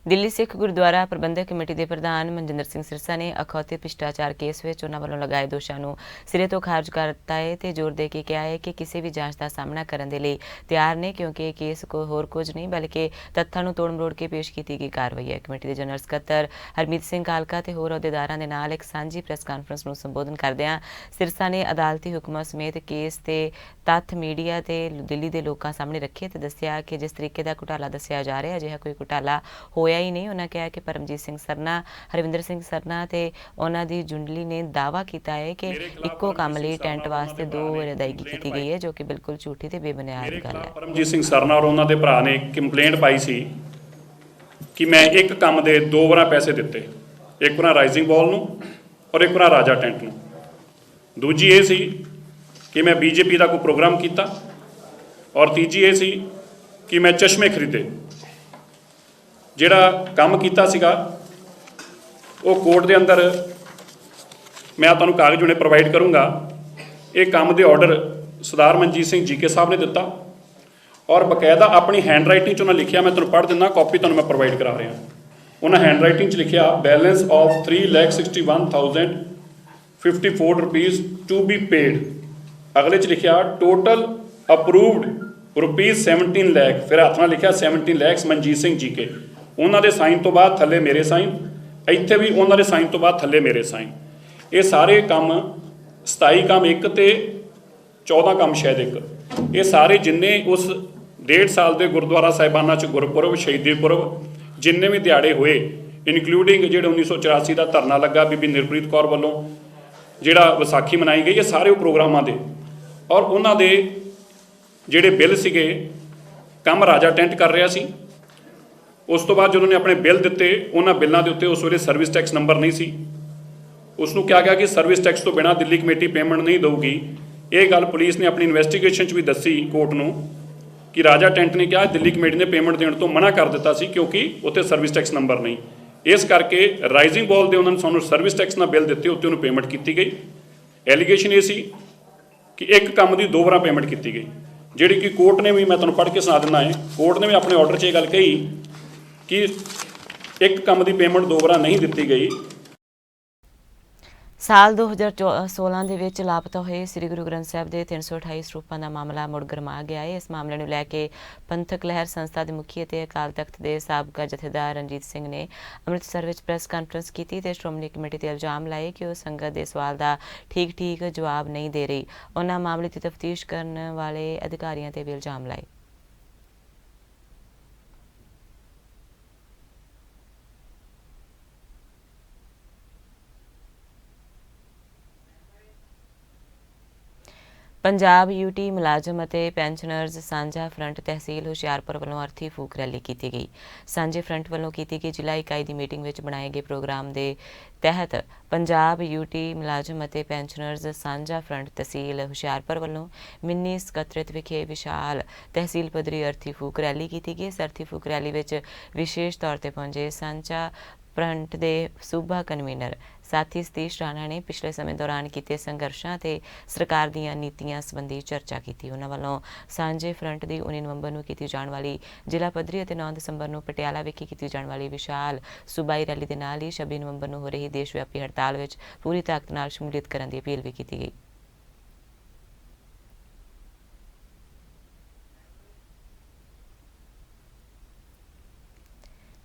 ਦਿੱਲੀ ਸਿੱਖ ਗੁਰਦੁਆਰਾ ਪ੍ਰਬੰਧਕ ਕਮੇਟੀ ਦੇ ਪ੍ਰਧਾਨ ਮਨਜਿੰਦਰ ਸਿੰਘ ਸਿਰਸਾ ਨੇ ਅਖੌਤੀ ਭ੍ਰਿਸ਼ਟਾਚਾਰ ਕੇਸ ਵਿੱਚ ਉਹਨਾਂ ਵੱਲੋਂ ਲਗਾਏ ਦੋਸ਼ਾਂ ਨੂੰ ਸਿਰੇ ਤੋਂ ਖਾਰਜ ਕਰ ਦਿੱਤਾ ਹੈ ਤੇ ਜ਼ੋਰ ਦੇ ਕੇ ਕਿਹਾ ਹੈ ਕਿ ਕਿਸੇ ਵੀ ਜਾਂਚ ਦਾ ਸਾਹਮਣਾ ਕਰਨ ਦੇ ਲਈ ਤਿਆਰ ਨੇ, ਕਿਉਂਕਿ ਇਹ ਕੇਸ ਕੋਈ ਹੋਰ ਕੁਝ ਨਹੀਂ ਬਲਕਿ ਤੱਥਾਂ ਨੂੰ ਤੋੜ ਮਰੋੜ ਕੇ ਪੇਸ਼ ਕੀਤੀ ਗਈ ਕਾਰਵਾਈ ਹੈ। ਕਮੇਟੀ ਦੇ ਜਨਰਲ ਸਕੱਤਰ ਹਰਮੀਤ ਸਿੰਘ ਕਾਲਕਾ ਤੇ ਹੋਰ ਅਹੁਦੇਦਾਰਾਂ ਦੇ ਨਾਲ ਇੱਕ ਸਾਂਝੀ ਪ੍ਰੈਸ ਕਾਨਫਰੰਸ ਨੂੰ ਸੰਬੋਧਨ ਕਰਦਿਆਂ ਸਿਰਸਾ ਨੇ ਅਦਾਲਤੀ ਹੁਕਮਾਂ ਸਮੇਤ ਕੇਸ ਤੇ ਤੱਥ ਮੀਡੀਆ ਤੇ ਦਿੱਲੀ ਦੇ ਲੋਕਾਂ ਸਾਹਮਣੇ ਰੱਖੇ ਤੇ ਦੱਸਿਆ ਕਿ ਜਿਸ ਤਰੀਕੇ ਦਾ ਘੁਟਾਲਾ ਦੱਸਿਆ ਜਾ ਰਿਹਾ ਅਜਿਹਾ ਕੋਈ ਘੁਟਾਲਾ ਹੋਇਆ ਹੀ ਨਹੀਂ। ਉਹਨਾਂ ਕਿਹਾ ਕਿ ਪਰਮਜੀਤ ਸਿੰਘ ਸਰਨਾ, ਹਰਵਿੰਦਰ ਸਿੰਘ ਸਰਨਾ ਤੇ ਉਹਨਾਂ ਦੀ ਜੁੰਡਲੀ ਨੇ ਦਾਅਵਾ ਕੀਤਾ ਹੈ ਕਿ ਇੱਕੋ ਕੰਮ ਲਈ ਟੈਂਟ ਵਾਸਤੇ 2 ਵਾਰ ਅਦਾਇਗੀ ਕੀਤੀ ਗਈ ਹੈ, ਜੋ ਕਿ ਬਿਲਕੁਲ ਝੂਠੀ ਤੇ ਬੇਬੁਨਿਆਦ ਗੱਲ ਹੈ। ਪਰਮਜੀਤ ਸਿੰਘ ਸਰਨਾ ਔਰ ਉਹਨਾਂ ਦੇ ਭਰਾ ਨੇ ਕੰਪਲੇਂਟ ਪਾਈ ਸੀ ਕਿ ਮੈਂ ਇੱਕ ਕੰਮ ਦੇ 2 ਵਾਰ ਪੈਸੇ ਦਿੱਤੇ, ਇੱਕ ਵਾਰ ਰਾਈਜ਼ਿੰਗ ਬਾਲ ਨੂੰ ਔਰ ਇੱਕ ਵਾਰ ਰਾਜਾ ਟੈਂਟ ਨੂੰ। ਦੂਜੀ ਇਹ ਸੀ ਕਿ ਮੈਂ ਬੀਜੇਪੀ ਦਾ ਕੋਈ ਪ੍ਰੋਗਰਾਮ ਕੀਤਾ ਔਰ ਤੀਜੀ ਇਹ ਸੀ ਕਿ ਮੈਂ ਚਸ਼ਮੇ ਖਰੀਦੇ। ਜਿਹੜਾ ਕੰਮ ਕੀਤਾ ਸੀਗਾ ਉਹ ਕੋਰਟ ਦੇ ਅੰਦਰ ਮੈਂ ਤੁਹਾਨੂੰ ਕਾਗਜ਼ ਹੁਣੇ ਪ੍ਰੋਵਾਈਡ ਕਰੂੰਗਾ। ਇਹ ਕੰਮ ਦੇ ਆਰਡਰ ਸਰਦਾਰ ਮਨਜੀਤ ਸਿੰਘ ਜੀਕੇ ਸਾਹਿਬ ਨੇ ਦਿੱਤਾ ਔਰ ਬਕਾਇਦਾ ਆਪਣੀ ਹੈਂਡ ਰਾਈਟਿੰਗ 'ਚ ਉਹਨਾਂ ਲਿਖਿਆ, ਮੈਂ ਤੁਹਾਨੂੰ ਪੜ੍ਹ ਦਿੰਦਾ, ਕਾਪੀ ਤੁਹਾਨੂੰ ਮੈਂ ਪ੍ਰੋਵਾਈਡ ਕਰਾ ਰਿਹਾ। ਉਹਨਾਂ ਹੈਂਡ ਰਾਈਟਿੰਗ 'ਚ ਲਿਖਿਆ balance of 3,61,054 rupees to be paid. ਅਗਲੇ 'ਚ ਲਿਖਿਆ ਟੋਟਲ ਅਪਰੂਵਡ ਰੁਪੀਜ਼ 17 ਲੱਖ, ਫਿਰ ਹੱਥ ਨਾਲ ਲਿਖਿਆ 17 ਲੱਖ ਮਨਜੀਤ ਸਿੰਘ ਜੀਕੇ। ਉਹਨਾਂ ਦੇ ਸਾਈਨ ਤੋਂ ਬਾਅਦ ਥੱਲੇ ਮੇਰੇ ਸਾਈਨ, ਇੱਥੇ ਵੀ ਉਹਨਾਂ ਦੇ ਸਾਈਨ ਤੋਂ ਬਾਅਦ ਥੱਲੇ ਮੇਰੇ ਸਾਈਨ। ਇਹ ਸਾਰੇ ਕੰਮ 27 ਕੰਮ ਇੱਕ ਤੇ 14 ਕੰਮ ਸ਼ਾਇਦ ਇੱਕ, ਇਹ ਸਾਰੇ ਜਿੰਨੇ ਉਸ 1.5 ਸਾਲ ਦੇ ਗੁਰਦੁਆਰਾ ਸਾਹਿਬਾਨਾਂ 'ਚ ਗੁਰਪੁਰਬ, ਸ਼ਹੀਦੀ ਪੁਰਬ ਜਿੰਨੇ ਵੀ ਦਿਹਾੜੇ ਹੋਏ, ਇਨਕਲੂਡਿੰਗ ਜਿਹੜੇ 1984 ਦਾ ਧਰਨਾ ਲੱਗਾ ਬੀਬੀ ਨਿਰਪ੍ਰੀਤ ਕੌਰ ਵੱਲੋਂ, ਜਿਹੜਾ ਵਿਸਾਖੀ ਮਨਾਈ ਗਈ, ਇਹ ਸਾਰੇ ਉਹ ਪ੍ਰੋਗਰਾਮਾਂ ਦੇ ਔਰ ਉਹਨਾਂ ਦੇ ਜਿਹੜੇ ਬਿੱਲ ਸੀਗੇ। ਕੰਮ ਰਾਜਾ ਟੈਂਟ ਕਰ ਰਿਹਾ ਸੀ। ਉਸ ਤੋਂ ਬਾਅਦ ਜਦੋਂ ਨੇ ਆਪਣੇ ਬਿੱਲ ਦਿੱਤੇ, ਉਹਨਾਂ ਬਿੱਲਾਂ ਦੇ ਉੱਤੇ ਉਸ ਵੇਲੇ ਸਰਵਿਸ ਟੈਕਸ ਨੰਬਰ ਨਹੀਂ ਸੀ। ਉਸ ਨੂੰ ਕਿਹਾ ਗਿਆ ਕਿ ਸਰਵਿਸ ਟੈਕਸ ਤੋਂ ਬਿਨਾਂ ਦਿੱਲੀ ਕਮੇਟੀ ਪੇਮੈਂਟ ਨਹੀਂ ਦੇਊਗੀ। ਇਹ ਗੱਲ ਪੁਲਿਸ ਨੇ ਆਪਣੀ ਇਨਵੈਸਟੀਗੇਸ਼ਨ 'ਚ ਵੀ ਦੱਸੀ ਕੋਰਟ ਨੂੰ ਕਿ ਰਾਜਾ ਟੈਂਟ ਨੇ ਕਿਹਾ ਦਿੱਲੀ ਕਮੇਟੀ ਨੇ ਪੇਮੈਂਟ ਦੇਣ ਤੋਂ ਮਨਾ ਕਰ ਦਿੱਤਾ ਸੀ ਕਿਉਂਕਿ ਉੱਥੇ ਸਰਵਿਸ ਟੈਕਸ ਨੰਬਰ ਨਹੀਂ। ਇਸ ਕਰਕੇ ਰਾਈਜ਼ਿੰਗ ਬਾਲ ਦੇ ਉਹਨਾਂ ਨੇ ਸਾਨੂੰ ਸਰਵਿਸ ਟੈਕਸ ਨਾਲ ਬਿੱਲ ਦਿੱਤੇ, ਉੱਤੇ ਉਹਨੂੰ ਪੇਮੈਂਟ ਕੀਤੀ ਗਈ। ਐਲੀਗੇਸ਼ਨ ਇਹ ਸੀ ਕਿ ਇੱਕ ਕੰਮ ਦੀ 2 ਵਾਰ ਪੇਮੈਂਟ ਕੀਤੀ ਗਈ, ਜਿਹੜੀ ਕਿ ਕੋਰਟ ਨੇ ਵੀ, ਮੈਂ ਤੁਹਾਨੂੰ ਪੜ੍ਹ ਕੇ ਸੁਣਾ ਦਿੰਦਾ ਹੈ, ਕੋਰਟ ਨੇ ਵੀ ਆਪਣੇ ਆਰਡਰ 'ਚ ਇਹ ਗੱਲ ਕਹੀ ਕਿ ਇੱਕ ਕੰਮ ਦੀ ਪੇਮੈਂਟ 2 ਵਾਰ ਨਹੀਂ ਦਿੱਤੀ ਗਈ। ਸਾਲ 2016 ਦੇ ਵਿੱਚ ਲਾਪਤਾ ਹੋਏ ਸ੍ਰੀ ਗੁਰੂ ਗ੍ਰੰਥ ਸਾਹਿਬ ਦੇ 328 ਸਰੂਪਾਂ ਦਾ ਮਾਮਲਾ ਮੁੜ ਗਰਮਾ ਗਿਆ ਹੈ। ਇਸ ਮਾਮਲੇ ਨੂੰ ਲੈ ਕੇ ਪੰਥਕ ਲਹਿਰ ਸੰਸਥਾ ਦੇ ਮੁਖੀ ਅਤੇ ਅਕਾਲ ਤਖਤ ਦੇ ਸਾਬਕਾ ਜਥੇਦਾਰ ਰਣਜੀਤ ਸਿੰਘ ਨੇ ਅੰਮ੍ਰਿਤਸਰ ਵਿੱਚ ਪ੍ਰੈਸ ਕਾਨਫਰੰਸ ਕੀਤੀ ਤੇ ਸ਼੍ਰੋਮਣੀ ਕਮੇਟੀ ਤੇ ਇਲਜ਼ਾਮ ਲਾਏ ਕਿ ਉਹ ਸੰਗਤ ਦੇ ਸਵਾਲ ਦਾ ਠੀਕ ਜਵਾਬ ਨਹੀਂ ਦੇ ਰਹੀ। ਉਹਨਾਂ ਮਾਮਲੇ ਦੀ ਤਫਤੀਸ਼ ਕਰਨ ਵਾਲੇ ਅਧਿਕਾਰੀਆਂ ਤੇ ਵੀ ਇਲਜ਼ਾਮ ਲਾਏ। ਪੰਜਾਬ ਯੂਟੀ ਮੁਲਾਜ਼ਮ ਅਤੇ ਪੈਨਸ਼ਨਰਜ਼ ਸਾਂਝਾ ਫਰੰਟ ਤਹਿਸੀਲ ਹੁਸ਼ਿਆਰਪੁਰ ਵੱਲੋਂ ਅਰਥੀ ਫੂਕ ਰੈਲੀ ਕੀਤੀ ਗਈ। ਸਾਂਝੇ ਫਰੰਟ ਵੱਲੋਂ ਕੀਤੀ ਗਈ ਜ਼ਿਲ੍ਹਾ ਇਕਾਈ ਦੀ ਮੀਟਿੰਗ ਵਿੱਚ ਬਣਾਏ ਗਏ ਪ੍ਰੋਗਰਾਮ ਦੇ ਤਹਿਤ ਪੰਜਾਬ ਯੂਟੀ ਮੁਲਾਜ਼ਮ ਅਤੇ ਪੈਨਸ਼ਨਰਜ਼ ਸਾਂਝਾ ਫਰੰਟ ਤਹਿਸੀਲ ਹੁਸ਼ਿਆਰਪੁਰ ਵੱਲੋਂ ਮਿੰਨੀ ਸਕੱਤਰੇਤ ਵਿਖੇ ਵਿਸ਼ਾਲ ਤਹਿਸੀਲ ਪੱਧਰੀ ਅਰਥੀ ਫੂਕ ਰੈਲੀ ਕੀਤੀ ਗਈ। ਇਸ ਅਰਥੀ ਫੂਕ ਰੈਲੀ ਵਿੱਚ ਵਿਸ਼ੇਸ਼ ਤੌਰ ਤੇ ਪਹੁੰਚੇ ਸਾਂਝਾ ਫਰੰਟ ਦੇ ਸੂਬਾ ਕਨਵੀਨਰ ਸਾਥੀ ਸਤੀਸ਼ ਰਾਣਾ ਨੇ ਪਿਛਲੇ ਸਮੇਂ ਦੌਰਾਨ ਕੀਤੇ ਸੰਘਰਸ਼ਾਂ ਤੇ ਸਰਕਾਰ ਦੀਆਂ ਨੀਤੀਆਂ ਸੰਬੰਧੀ ਚਰਚਾ ਕੀਤੀ। ਉਹਨਾਂ ਵੱਲੋਂ ਸਾਂਝੇ ਫਰੰਟ ਦੀ 19 ਨਵੰਬਰ ਨੂੰ ਕੀਤੀ ਜਾਣ ਵਾਲੀ ਜ਼ਿਲ੍ਹਾ ਪੱਧਰੀ ਅਤੇ 9 ਦਸੰਬਰ ਨੂੰ ਪਟਿਆਲਾ ਵਿਖੇ ਕੀਤੀ ਜਾਣ ਵਾਲੀ ਵਿਸ਼ਾਲ ਸੂਬਾਈ ਰੈਲੀ ਦੇ ਨਾਲ ਹੀ 26 ਨਵੰਬਰ ਨੂੰ ਹੋ ਰਹੀ ਦੇਸ਼ ਵਿਆਪੀ ਹੜਤਾਲ ਵਿੱਚ ਪੂਰੀ ਤਾਕਤ ਨਾਲ ਸ਼ਮੂਲੀਅਤ ਕਰਨ ਦੀ ਅਪੀਲ ਵੀ ਕੀਤੀ ਗਈ।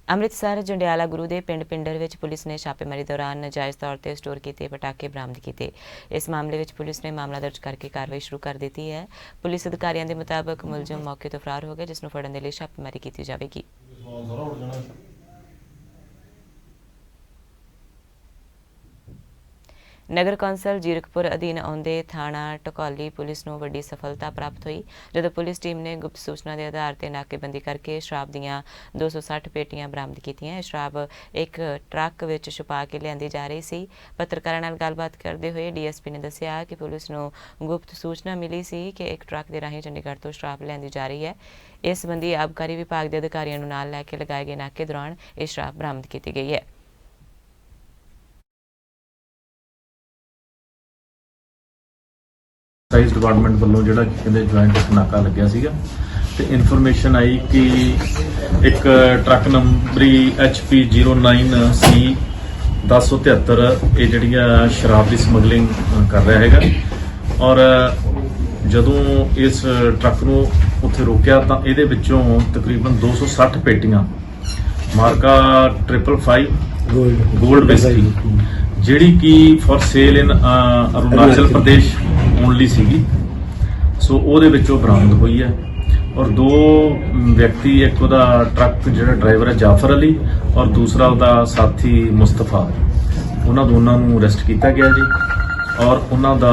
ਅੰਮ੍ਰਿਤਸਰ ਜੰਡਿਆਲਾ ਗੁਰੂ ਦੇ ਪਿੰਡ ਪਿੰਡਰ ਵਿੱਚ ਪੁਲਿਸ ਨੇ ਛਾਪੇਮਾਰੀ ਦੌਰਾਨ ਨਾਜਾਇਜ਼ ਤੌਰ ਤੇ ਸਟੋਰ ਕੀਤੇ ਪਟਾਕੇ ਬਰਾਮਦ ਕੀਤੇ। ਇਸ ਮਾਮਲੇ ਵਿੱਚ ਪੁਲਿਸ ਨੇ ਮਾਮਲਾ ਦਰਜ ਕਰਕੇ ਕਾਰਵਾਈ ਸ਼ੁਰੂ ਕਰ ਦਿੱਤੀ ਹੈ। ਪੁਲਿਸ ਅਧਿਕਾਰੀਆਂ ਦੇ ਮੁਤਾਬਕ ਮੁਲਜ਼ਮ ਮੌਕੇ ਤੋਂ ਫਰਾਰ ਹੋ ਗਿਆ, ਜਿਸ ਨੂੰ ਫੜਨ ਦੇ ਲਈ ਛਾਪੇਮਾਰੀ ਕੀਤੀ ਜਾਵੇਗੀ। ਨਗਰ ਕੌਂਸਲ ਜੀਰਕਪੁਰ ਅਧੀਨ ਆਉਂਦੇ ਥਾਣਾ ਟਕੌਲੀ ਪੁਲਿਸ ਨੂੰ ਵੱਡੀ ਸਫਲਤਾ ਪ੍ਰਾਪਤ ਹੋਈ ਜਦੋਂ ਪੁਲਿਸ ਟੀਮ ਨੇ ਗੁਪਤ ਸੂਚਨਾ ਦੇ ਆਧਾਰ ਤੇ ਨਾਕੇਬੰਦੀ ਕਰਕੇ ਸ਼ਰਾਬ ਦੀਆਂ 260 ਪੇਟੀਆਂ ਬਰਾਮਦ ਕੀਤੀਆਂ। ਇਹ ਸ਼ਰਾਬ ਇੱਕ ਟਰੱਕ ਵਿੱਚ ਛੁਪਾ ਕੇ ਲਿਆਂਦੀ ਜਾ ਰਹੀ ਸੀ। ਪੱਤਰਕਾਰਾਂ ਨਾਲ ਗੱਲਬਾਤ ਕਰਦੇ ਹੋਏ ਡੀਐਸਪੀ ਨੇ ਦੱਸਿਆ ਕਿ ਪੁਲਿਸ ਨੂੰ ਗੁਪਤ ਸੂਚਨਾ ਮਿਲੀ ਸੀ ਕਿ ਇੱਕ ਟਰੱਕ ਦੇ ਰਾਹੀਂ ਚੰਡੀਗੜ੍ਹ ਤੋਂ ਸ਼ਰਾਬ ਲਿਆਂਦੀ ਜਾ ਰਹੀ ਹੈ। ਇਸ ਸੰਬੰਧੀ ਆਬਕਾਰੀ ਵਿਭਾਗ ਦੇ ਅਧਿਕਾਰੀਆਂ ਨੂੰ ਨਾਲ ਲੈ ਕੇ ਲਗਾਏ ਗਏ ਨਾਕੇ ਦੌਰਾਨ ਇਹ ਸ਼ਰਾਬ ਬਰਾਮਦ ਕੀਤੀ ਗਈ ਹੈ। ਐਕਸਾਈਜ਼ ਡਿਪਾਰਟਮੈਂਟ ਵੱਲੋਂ ਜਿਹੜਾ ਕਹਿੰਦੇ ਜੁਆਇੰਟ ਨਾਕਾ ਲੱਗਿਆ ਸੀਗਾ ਤੇ ਇਨਫੋਰਮੇਸ਼ਨ ਆਈ ਕਿ ਇੱਕ ਟਰੱਕ ਨੰਬਰੀ HP 09C 1073 ਇਹ ਜਿਹੜੀਆਂ ਸ਼ਰਾਬ ਦੀ ਸਮਗਲਿੰਗ ਕਰ ਰਿਹਾ ਹੈਗਾ। ਔਰ ਜਦੋਂ ਇਸ ਟਰੱਕ ਨੂੰ ਉੱਥੇ ਰੋਕਿਆ ਤਾਂ ਇਹਦੇ ਵਿੱਚੋਂ ਤਕਰੀਬਨ 260 ਪੇਟੀਆਂ ਮਾਰਕਾ 555 ਗੋਲਡ ਵਿਸਕੀ ਜਿਹੜੀ ਕਿ for sale in Arunachal Pradesh only ਸੀਗੀ। ਸੋ ਉਹਦੇ ਵਿੱਚੋਂ ਬਰਾਮਦ ਹੋਈ ਹੈ। ਔਰ ਦੋ ਵਿਅਕਤੀ, ਇੱਕ ਉਹਦਾ ਟਰੱਕ ਜਿਹੜਾ ਡਰਾਈਵਰ ਹੈ ਜਾਫਰ ਅਲੀ ਔਰ ਦੂਸਰਾ ਉਹਦਾ ਸਾਥੀ ਮੁਸਤਫਾ, ਉਹਨਾਂ ਦੋਨਾਂ ਨੂੰ ਅਰੈਸਟ ਕੀਤਾ ਗਿਆ ਜੀ। ਔਰ ਉਹਨਾਂ ਦਾ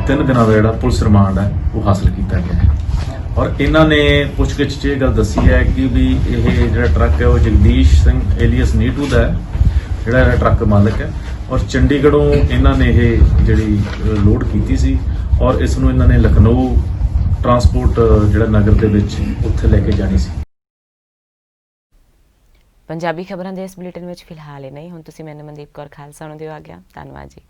3 ਦਿਨਾਂ ਦਾ ਜਿਹੜਾ ਪੁਲਿਸ ਰਿਮਾਂਡ ਹੈ ਉਹ ਹਾਸਲ ਕੀਤਾ ਗਿਆ ਹੈ। ਔਰ ਇਹਨਾਂ ਨੇ ਪੁੱਛਗਿੱਛ 'ਚ ਇਹ ਗੱਲ ਦੱਸੀ ਹੈ ਕਿ ਵੀ ਇਹ ਜਿਹੜਾ ਟਰੱਕ ਹੈ ਉਹ ਜਗਦੀਸ਼ ਸਿੰਘ ਏਲੀਅਸ ਨੀਟੂ ਦਾ ਹੈ, ਜਿਹੜਾ ਇਹਦਾ ਟਰੱਕ ਮਾਲਕ ਹੈ। ਔਰ ਚੰਡੀਗੜ੍ਹੋਂ ਇਹਨਾਂ ਨੇ ਇਹ ਜਿਹੜੀ ਲੋਡ ਕੀਤੀ ਸੀ ਔਰ ਇਸ ਨੂੰ ਇਹਨਾਂ ਨੇ ਲਖਨਊ ਟਰਾਂਸਪੋਰਟ ਜਿਹੜਾ ਨਗਰ ਦੇ ਵਿੱਚ ਉੱਥੇ ਲੈ ਕੇ ਜਾਣੀ ਸੀ। ਪੰਜਾਬੀ ਖਬਰਾਂ ਦੇ ਇਸ ਬੁਲੇਟਿਨ ਵਿੱਚ ਫਿਲਹਾਲ ਇਹ ਨਹੀਂ। ਹੁਣ ਤੁਸੀਂ ਮੈਨੂੰ ਮਨਦੀਪ ਕੌਰ ਖਾਲਸਾ ਨੂੰ ਦਿਓ ਆ ਗਿਆ। ਧੰਨਵਾਦ ਜੀ।